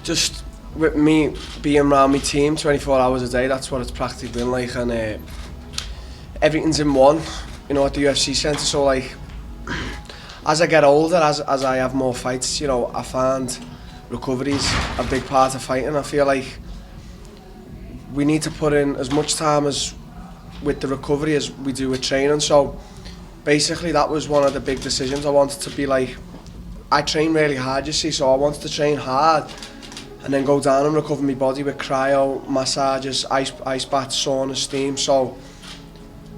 Just with me being around my team 24 hours a day, that's what it's practically been like, and everything's in one, you know, at the UFC centre. So like, as I get older, as I have more fights, you know, I find recovery's a big part of fighting. I feel like we need to put in as much time as with the recovery as we do with training. So basically that was one of the big decisions. I wanted to be like, I train really hard, you see, so I wanted to train hard and then go down and recover my body with cryo, massages, ice baths, sauna, steam. So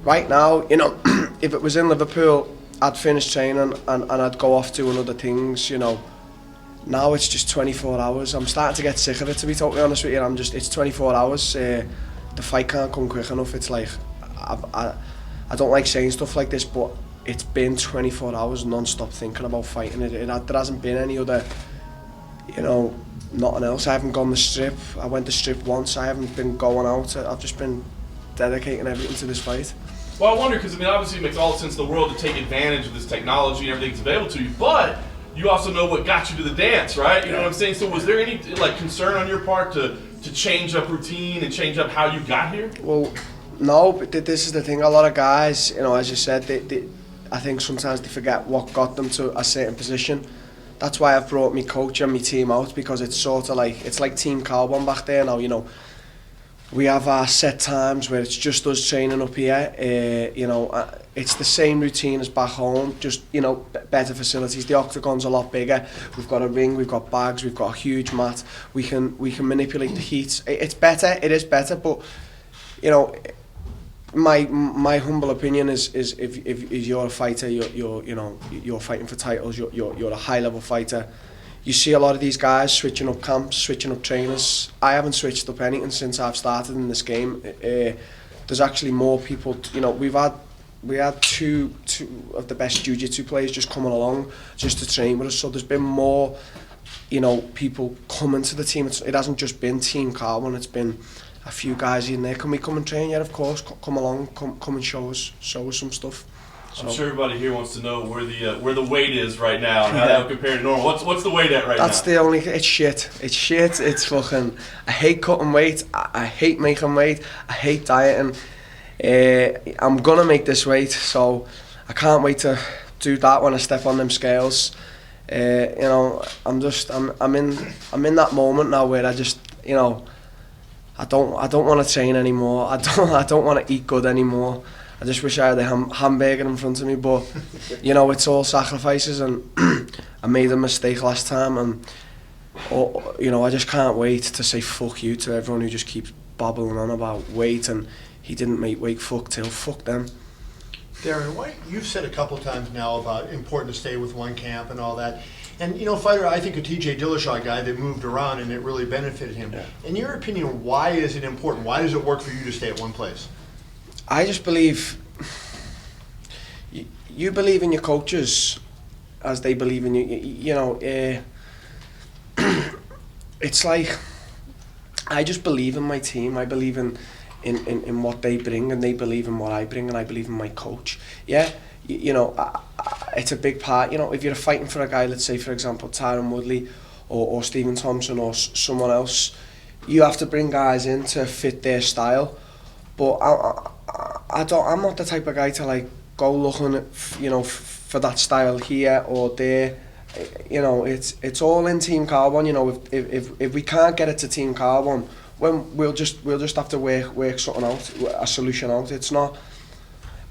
right now, you know, if it was in Liverpool, I'd finish training and I'd go off doing other things, you know. Now it's just 24 hours. I'm starting to get sick of it, to be totally honest with you. It's 24 hours. The fight can't come quick enough. It's like, I don't like saying stuff like this, but it's been 24 hours non-stop thinking about fighting. There hasn't been any other, you know, nothing else. I haven't gone the strip. I went the strip once. I haven't been going out. I've just been dedicating everything to this fight. Well, I wonder, because I mean, obviously it makes all the sense in the world to take advantage of this technology and everything that's available to you, but you also know what got you to the dance, right? You know what I'm saying? So was there any like concern on your part to change up routine and change up how you got here? Well, no, but this is the thing. A lot of guys, you know, as you said, I think sometimes they forget what got them to a certain position. That's why I've brought my coach and my team out, because it's sort of like, it's like Team Carbon back there now, you know. We have our set times where it's just us training up here. You know, it's the same routine as back home, just, you know, better facilities. The octagon's a lot bigger. We've got a ring, we've got bags, we've got a huge mat. We can manipulate the heat. It's better. It is better, but you know, my humble opinion is if you're a fighter, you're fighting for titles. You're a high level fighter. You see a lot of these guys switching up camps, switching up trainers. I haven't switched up anything since I've started in this game. There's actually more people. You know, we had two of the best jiu-jitsu players just coming along just to train with us. So there's been more, you know, people coming to the team. It hasn't just been Team Carbon. It's been a few guys in there. Can we come and train? Yeah, of course. Come along. Come and show us some stuff. I'm sure everybody here wants to know where the weight is right now and how that would compare to normal. What's the weight at right now? That's the only. It's shit. It's shit. It's fucking. I hate cutting weight. I hate making weight. I hate dieting. I'm gonna make this weight, so I can't wait to do that when I step on them scales. You know, I'm in that moment now where I just, you know, I don't want to train anymore. I don't want to eat good anymore. I just wish I had a hamburger in front of me, but you know, it's all sacrifices, and I made a mistake last time, and you know, I just can't wait to say fuck you to everyone who just keeps babbling on about weight and he didn't make weight. Fuck Till, fuck them. Darren, you've said a couple times now about important to stay with one camp and all that. And, you know, fighter, I think a TJ Dillashaw guy that moved around and it really benefited him. Yeah. In your opinion, why is it important? Why does it work for you to stay at one place? I just believe you believe in your coaches as they believe in you. You know, it's like I just believe in my team. I believe in what they bring, and they believe in what I bring, and I believe in my coach. Yeah, you know, it's a big part. You know, if you're fighting for a guy, let's say for example Tyron Woodley or Stephen Thompson or someone else, you have to bring guys in to fit their style. But I'm not the type of guy to like go looking at, you know, for that style here or there. You know, it's all in Team Carbon. You know, if we can't get it to Team Carbon, when we'll just have to work something out, a solution out. It's not.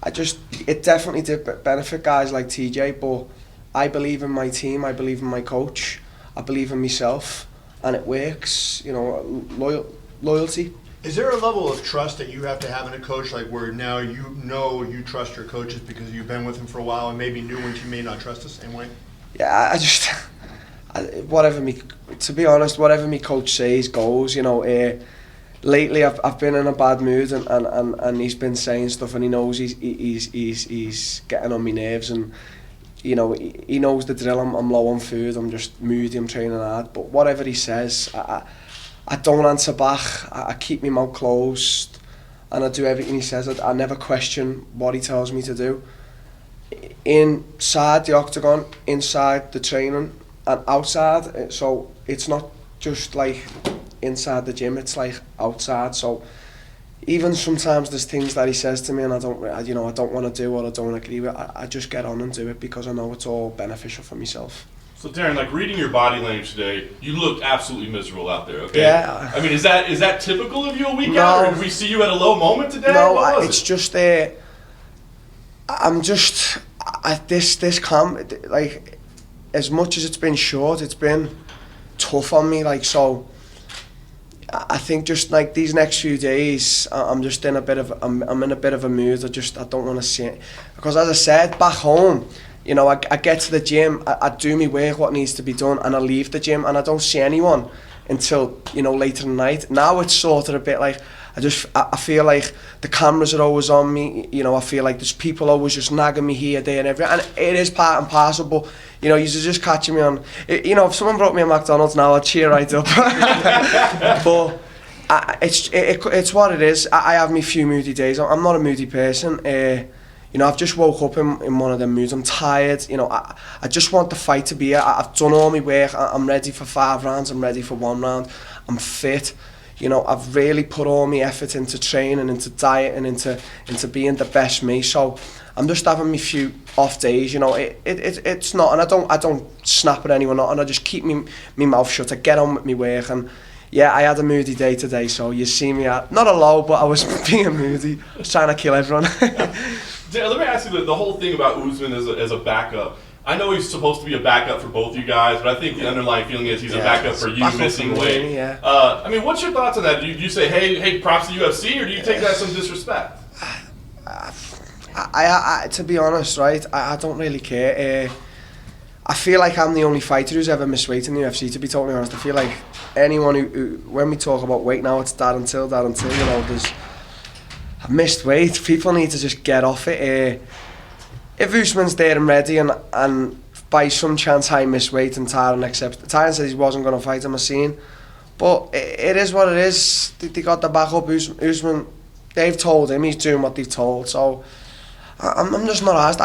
It definitely did benefit guys like TJ, but I believe in my team. I believe in my coach. I believe in myself, and it works. You know, loyalty. Is there a level of trust that you have to have in a coach, like where now you know you trust your coaches because you've been with them for a while and maybe new ones you may not trust the same way? Yeah, to be honest, whatever my coach says goes. You know, lately I've been in a bad mood and he's been saying stuff, and he knows he's getting on my nerves, and you know, he knows the drill. I'm low on food. I'm just moody. I'm training hard. But whatever he says, I don't answer back. I keep my mouth closed, and I do everything he says. I never question what he tells me to do. Inside the octagon, inside the training, and outside. So it's not just like inside the gym, it's like outside. So even sometimes there's things that he says to me and I don't want to do or I don't agree with, I just get on and do it because I know it's all beneficial for myself. So Darren, like reading your body language today, you looked absolutely miserable out there. Okay. Yeah. I mean, is that typical of you a week No. out, or did we see you at a low moment today? No, What was it's it? just I'm just at this camp, like as much as it's been short, it's been tough on me. Like, so I think just like these next few days, I'm just in a bit of I'm in a bit of a mood. I don't want to see it because, as I said, back home, you know, I get to the gym, I do my work, what needs to be done, and I leave the gym and I don't see anyone until, you know, later in the night. Now it's sort of a bit like I feel like the cameras are always on me. You know, I feel like there's people always just nagging me here, there, and everywhere, and it is part and parcel. But you know, you're just catching me on. You know, if someone brought me a McDonald's now, I'd cheer right up. But it's what it is. I have me few moody days. I'm not a moody person. You know, I've just woke up in one of them moods. I'm tired. You know, I just want the fight to be here. I've done all my work. I'm ready for 5 rounds. I'm ready for 1 round. I'm fit. You know, I've really put all my effort into training, into diet, and into being the best me. So I'm just having me few off days. You know, it's not, and I don't snap at anyone, and I just keep me mouth shut. I get on with my work, and yeah, I had a moody day today. So you see me at not a low, but I was being moody. I was trying to kill everyone. Let me ask you the whole thing about Usman as a backup. I know he's supposed to be a backup for both you guys, but I think the underlying feeling is he's a backup for you missing weight. Yeah. I mean, what's your thoughts on that? Do you say, hey, props to UFC, or do you take that as some disrespect? I to be honest, right, I don't really care. I feel like I'm the only fighter who's ever missed weight in the UFC, to be totally honest. I feel like anyone who when we talk about weight now, it's Darren Till, you know, I've missed weight. People need to just get off it. If Usman's there and ready and by some chance I miss weight and Tyron accepts, Tyron said he wasn't going to fight him, I seen. But it is what it is. They got the back up. Usman, they've told him, he's doing what they've told. So I'm just not asked.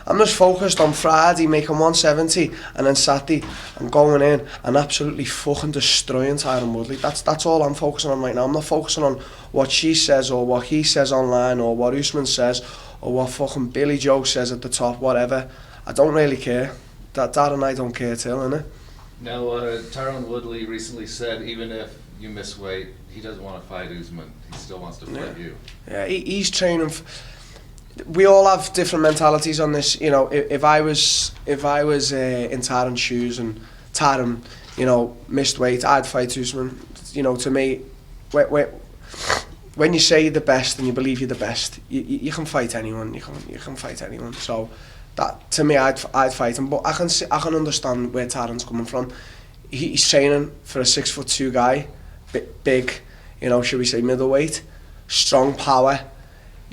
I'm just focused on Friday making 170 and then Saturday I'm going in and absolutely fucking destroying Tyron Woodley. That's all I'm focusing on right now. I'm not focusing on what she says or what he says online or what Usman says or what fucking Billy Joe says at the top, whatever. I don't really care. That and I don't care, Till, innit? Now, Tyron Woodley recently said even if you miss weight, he doesn't want to fight Usman. He still wants to fight you. Yeah, he's training. We all have different mentalities on this. You know, if I was in Tyron's shoes and Tyron, you know, missed weight, I'd fight Usman. You know, to me, when you say you're the best and you believe you're the best, you can fight anyone. You can fight anyone. So that, to me, I'd fight him. But I can understand where Tyron's coming from. He's training for a 6'2" guy, big, you know, should we say middleweight, strong power,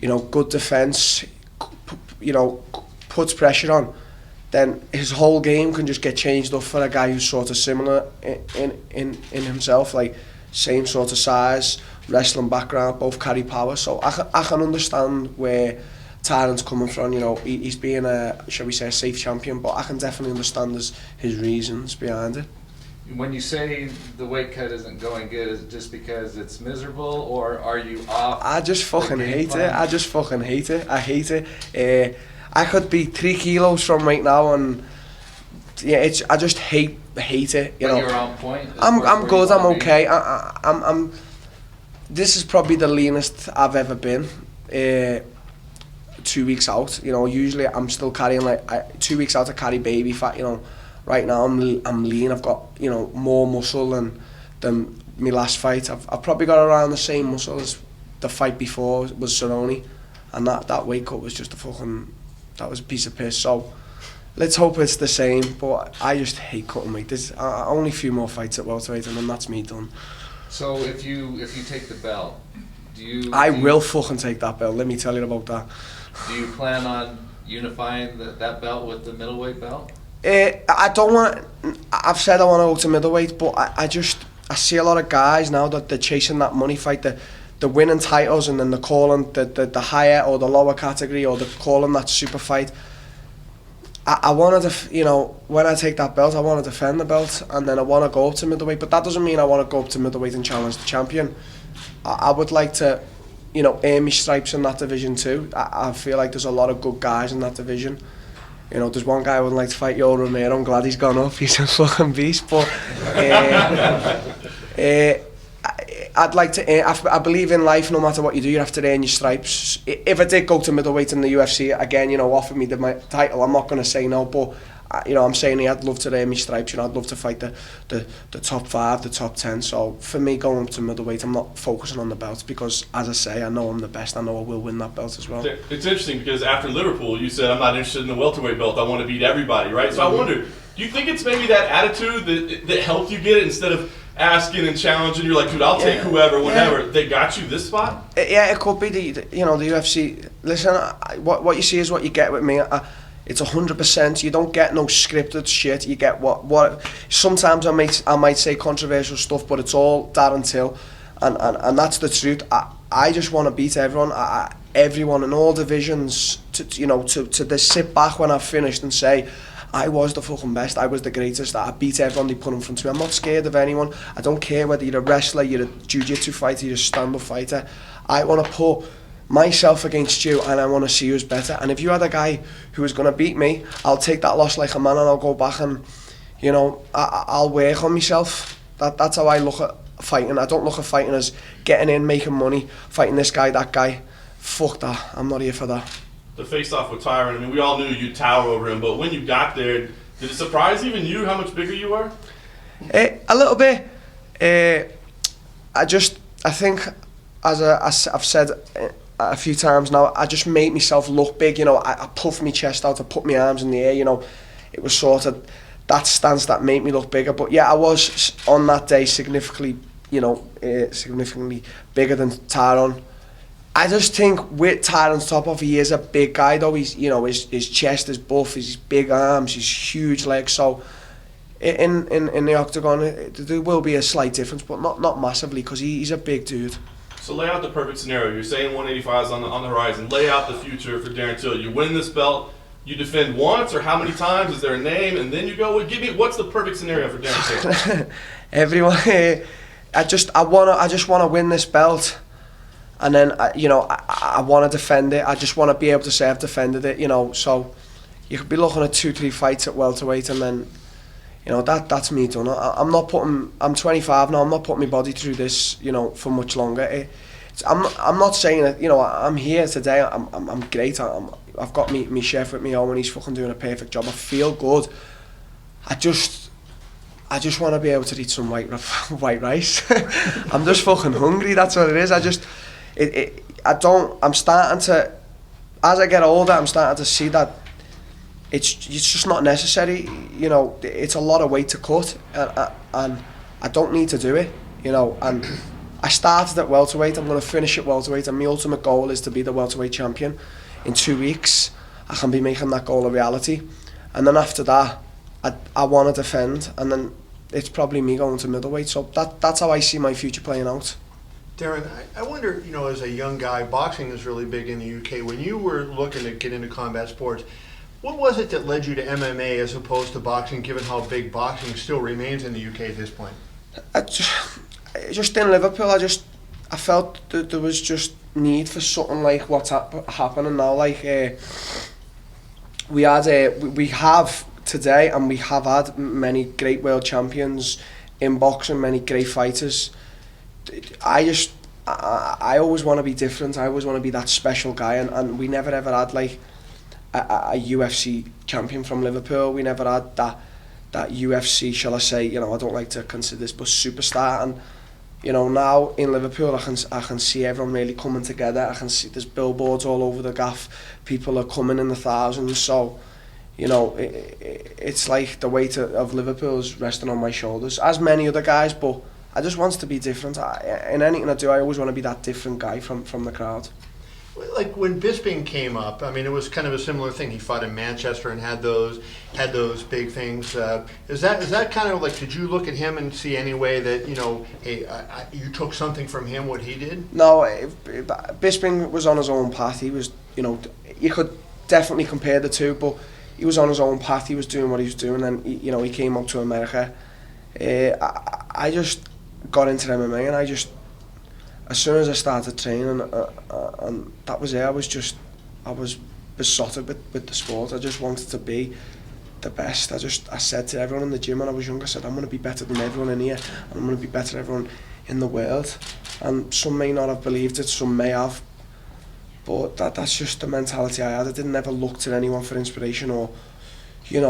you know, good defense, you know, puts pressure on. Then his whole game can just get changed up for a guy who's sort of similar in himself, like same sort of size, wrestling background, both carry power. So I can understand where Tyron's coming from. You know, he's being shall we say, a safe champion, but I can definitely understand his reasons behind it. When you say the weight cut isn't going good, is it just because it's miserable, or are you off? I just fucking hate it. I just fucking hate it. I hate it. I could be 3 kilos from right now, and yeah, I just hate it. You know, you're on point. I'm good. I'm okay. I'm. This is probably the leanest I've ever been. 2 weeks out. You know, usually I'm still carrying 2 weeks out. I carry baby fat. You know. Right now I'm lean. I've got, you know, more muscle than my last fight. I've probably got around the same muscle as the fight before was Cerrone, and that weight cut was just that was a piece of piss. So let's hope it's the same. But I just hate cutting weight. There's only a few more fights at welterweight, and then that's me done. So if you take the belt, I will fucking take that belt. Let me tell you about that. Do you plan on unifying that belt with the middleweight belt? I don't want. I've said I want to go to middleweight, but I see a lot of guys now that they're chasing that money fight, the winning titles, and then they're calling the higher or the lower category, or they're calling that super fight. I want to, you know, when I take that belt, I want to defend the belt, and then I want to go up to middleweight. But that doesn't mean I want to go up to middleweight and challenge the champion. I would like to, you know, earn my stripes in that division too. I feel like there's a lot of good guys in that division. You know, there's one guy I would like to fight, Yoel Romero. I'm glad he's gone up. He's a fucking beast. But I'd like to. I believe in life. No matter what you do, you have to earn your stripes. If I did go to middleweight in the UFC again, you know, offer me my title, I'm not going to say no. But you know, I'm saying I'd love to earn my stripes. You know, I'd love to fight the top 5, the top 10. So for me, going up to middleweight, I'm not focusing on the belt because, as I say, I know I'm the best. I know I will win that belt as well. It's interesting because after Liverpool, you said I'm not interested in the welterweight belt. I want to beat everybody, right? So I wonder, do you think it's maybe that attitude that helped you get it instead of asking and challenging? You're like, dude, I'll take whoever, whenever. They got you this spot? Yeah, it could be the UFC. Listen, what you see is what you get with me. It's 100%. You don't get no scripted shit. You get what. Sometimes I might say controversial stuff, but it's all Darren Till, and that's the truth. I just want to beat everyone. Everyone in all divisions. To sit back when I've finished and say, I was the fucking best. I was the greatest. I beat everyone they put in front of me. I'm not scared of anyone. I don't care whether you're a wrestler, you're a jiu-jitsu fighter, you're a stand-up fighter. I want to put myself against you, and I want to see who's better. And if you had a guy who was going to beat me, I'll take that loss like a man, and I'll go back and, you know, I'll work on myself. That's how I look at fighting. I don't look at fighting as getting in, making money, fighting this guy, that guy. Fuck that. I'm not here for that. The face-off with Tyron, I mean, we all knew you'd tower over him, but when you got there, did it surprise even you how much bigger you were? A little bit. I think, as I've said a few times now, I just made myself look big. You know, I puffed my chest out, I put my arms in the air. You know, it was sort of that stance that made me look bigger. But yeah, I was on that day significantly bigger than Tyron. I just think with Tyron's top off, he is a big guy though. He's, you know, his chest is buff, his big arms, his huge legs. So in the octagon, there will be a slight difference, but not massively, because he's a big dude. So lay out the perfect scenario. You're saying 185 is on the horizon. Lay out the future for Darren Till. You win this belt, you defend once, or how many times? Is there a name? And then you go, give me, what's the perfect scenario for Darren Till? Everyone, I just want to win this belt. And then, I want to defend it. I just want to be able to say I've defended it, you know. So you could be looking at 2-3 fights at welterweight, and then, you know, that's me done. I'm 25 now. I'm not putting my body through this, you know, for much longer. I'm not saying that, you know, I'm here today. I'm great. I've got me chef with me, Owen. He's fucking doing a perfect job. I feel good. I just want to be able to eat some white rice. I'm just fucking hungry. That's what it is. I'm starting to, as I get older, I'm starting to see that it's just not necessary. You know, it's a lot of weight to cut, and I don't need to do it, you know. And I started at welterweight. I'm going to finish at welterweight, and my ultimate goal is to be the welterweight champion. In 2 weeks, I can be making that goal a reality, and then after that, I want to defend, and then it's probably me going to middleweight. So that's how I see my future playing out. Darren, I wonder, you know, as a young guy, boxing is really big in the UK. When you were looking to get into combat sports, what was it that led you to MMA as opposed to boxing, given how big boxing still remains in the UK at this point? Just in Liverpool, I felt that there was just need for something like what's happening now. Like we have today, and we have had many great world champions in boxing, many great fighters. I always want to be different. I always want to be that special guy, and we never ever had like a UFC champion from Liverpool. We never had that UFC, shall I say, you know, I don't like to consider this, but superstar. And you know, now in Liverpool, I can see everyone really coming together. I can see there's billboards all over the gaff. People are coming in the thousands. So, you know, it's like the weight of Liverpool is resting on my shoulders, as many other guys, but I just want to be different. In anything I do, I always want to be that different guy from the crowd. Like when Bisping came up, I mean, it was kind of a similar thing. He fought in Manchester and had those big things. Is that kind of like, did you look at him and see any way that, you know, hey, you took something from him, what he did? No, Bisping was on his own path. He was, you know, you could definitely compare the two, but he was on his own path, he was doing what he was doing, and he came up to America. I just got into MMA, and as soon as I started training, and that was it, I was besotted with the sport. I just wanted to be the best. I said to everyone in the gym when I was young, I said, I'm going to be better than everyone in here, and I'm going to be better than everyone in the world. And some may not have believed it, some may have, but that's just the mentality I had. I didn't ever look to anyone for inspiration, or there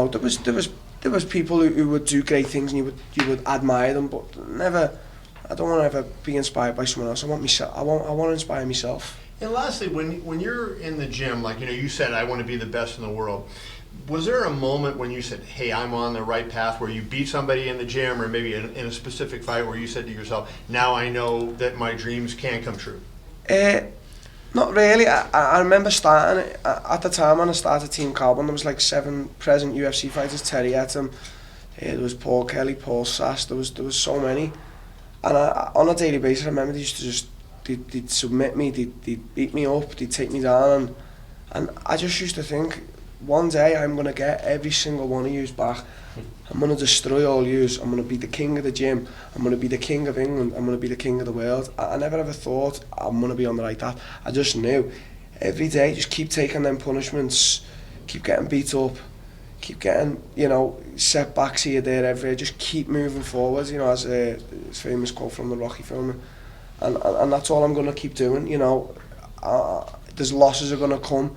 was people who would do great things, and you would admire them, but never. I don't want to ever be inspired by someone else. I want myself. I want to inspire myself. And lastly, when you're in the gym, like you said, I want to be the best in the world. Was there a moment when you said, "Hey, I'm on the right path," where you beat somebody in the gym, or maybe in a specific fight, where you said to yourself, "Now I know that my dreams can come true"? Not really. I remember starting at the time when I started Team Carbon. There was like 7 present UFC fighters. Terry Etam, there was Paul Kelly, Paul Sass. There was so many, and on a daily basis, I remember they used to they'd submit me, they'd beat me up, they'd take me down, and I just used to think, one day I'm going to get every single one of yous back. I'm going to destroy all yous. I'm going to be the king of the gym. I'm going to be the king of England. I'm going to be the king of the world. I never ever thought I'm going to be on the right path. I just knew every day, just keep taking them punishments, keep getting beat up, keep getting, setbacks here, there, everywhere. Just keep moving forward, as a famous quote from the Rocky film. And that's all I'm going to keep doing, There's losses are going to come.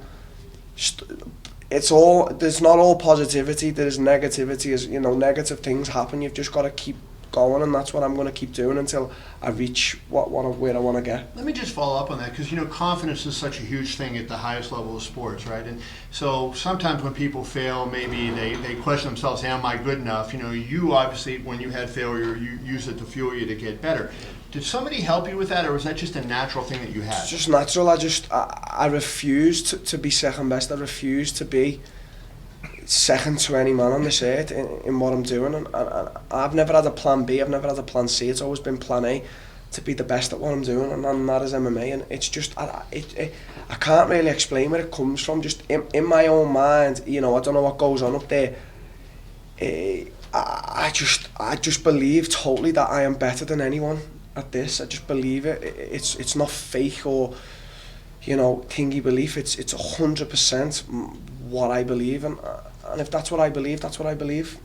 There's not all positivity, there's negativity. As negative things happen, you've just got to keep going, and that's what I'm going to keep doing until I reach where I want to get. Let me just follow up on that, because confidence is such a huge thing at the highest level of sports, right? And so sometimes when people fail, maybe they question themselves, hey, am I good enough? You obviously, when you had failure, you used it to fuel you to get better. Did somebody help you with that, or was that just a natural thing that you had? It's just natural. I refused to be second best. I refused to be second to any man on this earth in what I'm doing. And I've never had a plan B, I've never had a plan C. It's always been plan A, to be the best at what I'm doing, and that is MMA. And it's just, I can't really explain where it comes from. Just in my own mind, I don't know what goes on up there. I just believe totally that I am better than anyone at this. I just believe it. It's not fake or thingy belief. It's 100% what I believe, and if that's what I believe, that's what I believe.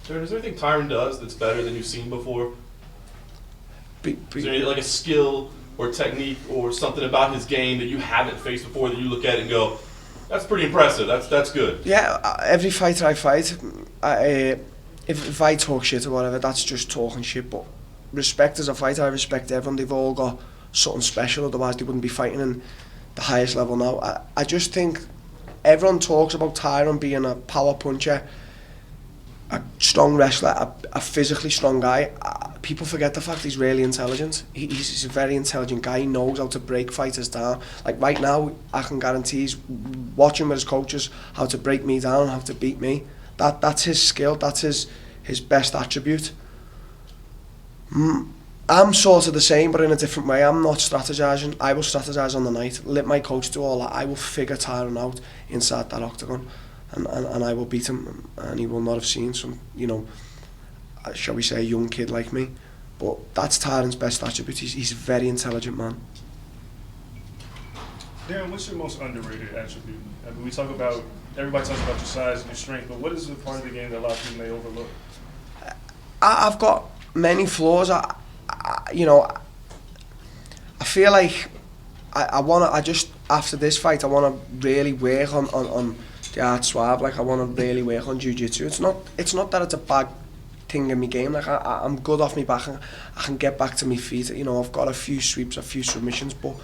Darren, is there anything Tyron does that's better than you've seen before? Is there anything, like a skill or technique or something about his game that you haven't faced before that you look at it and go, that's pretty impressive, that's good? Yeah, every fighter I fight, if I talk shit or whatever, that's just talking shit. But respect as a fighter, I respect everyone. They've all got something special, otherwise they wouldn't be fighting in the highest level now. I just think everyone talks about Tyron being a power puncher, a strong wrestler, a physically strong guy. People forget the fact he's really intelligent. He's a very intelligent guy. He knows how to break fighters down. Like right now, I can guarantee he's watching with his coaches how to break me down, how to beat me. That's his skill. That's his best attribute. I'm sort of the same, but in a different way. I'm not strategizing. I will strategize on the night. Let my coach do all that. I will figure Tyron out inside that octagon, and I will beat him. And he will not have seen some, shall we say, a young kid like me. But that's Tyron's best attribute. He's a very intelligent man. Darren, what's your most underrated attribute? I mean, everybody talks about your size and your strength, but what is the part of the game that a lot of people may overlook? I've got many flaws. I feel like after this fight, I want to really work on the art swab. Like I want to really work on jiu-jitsu. It's not that it's a bad thing in my game. Like I'm good off my back. I can get back to my feet. I've got a few sweeps, a few submissions, but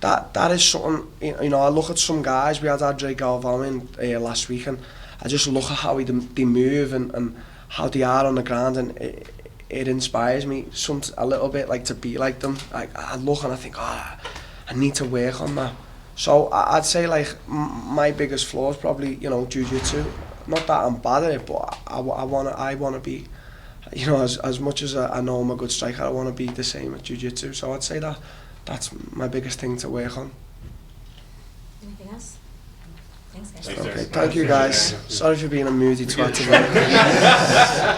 that is something. I look at some guys. We had Andre Galvão in last week, and I just look at how they move and how they are on the ground, and it inspires me a little bit, like to be like them. Like I look and I think, I need to work on that. So I'd say like my biggest flaw is probably jiu-jitsu. Not that I'm bad at it, but I wanna be, as much as I know I'm a good striker, I wanna be the same at jiu-jitsu. So I'd say that's my biggest thing to work on. Anything else? Thanks, guys. Thanks, Okay, Darren. thank you guys. Sorry for being a moody twat today.